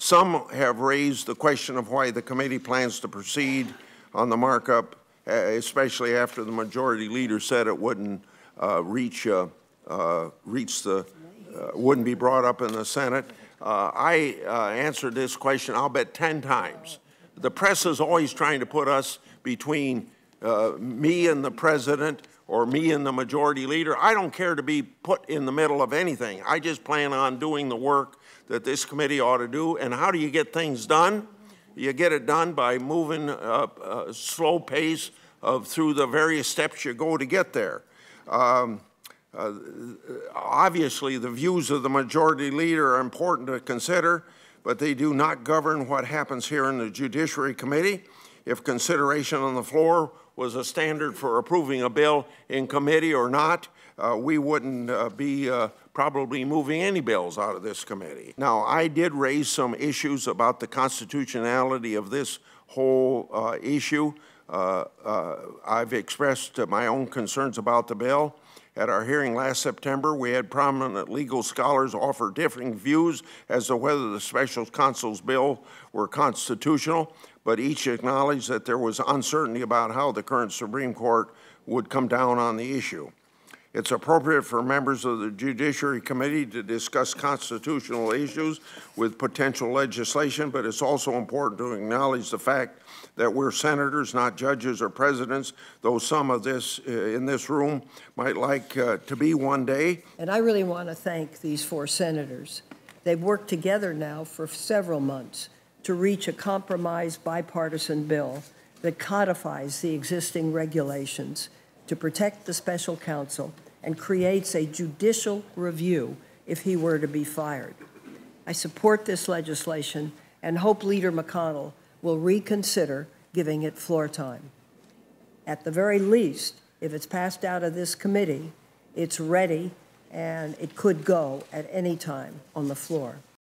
Some have raised the question of why the committee plans to proceed on the markup, especially after the majority leader said it wouldn't wouldn't be brought up in the Senate. I answered this question, I'll bet 10 times. The press is always trying to put us between me and the president or me and the majority leader. I don't care to be put in the middle of anything. I just plan on doing the work that this committee ought to do. And how do you get things done? You get it done by moving a slow pace through the various steps you go to get there. Obviously, the views of the majority leader are important to consider, but they do not govern what happens here in the Judiciary Committee. If consideration on the floor was a standard for approving a bill in committee or not, we wouldn't be probably moving any bills out of this committee. Now, I did raise some issues about the constitutionality of this whole issue. I've expressed my own concerns about the bill. At our hearing last September, we had prominent legal scholars offer differing views as to whether the special counsel's bill were constitutional, but each acknowledged that there was uncertainty about how the current Supreme Court would come down on the issue. It's appropriate for members of the Judiciary Committee to discuss constitutional issues with potential legislation, but it's also important to acknowledge the fact that we're senators, not judges or presidents, though some of this in this room might like to be one day. And I really want to thank these 4 senators. They've worked together now for several months to reach a compromise bipartisan bill that codifies the existing regulations to protect the special counsel and creates a judicial review if he were to be fired. I support this legislation and hope Leader McConnell will reconsider giving it floor time. At the very least, if it's passed out of this committee, it's ready and it could go at any time on the floor.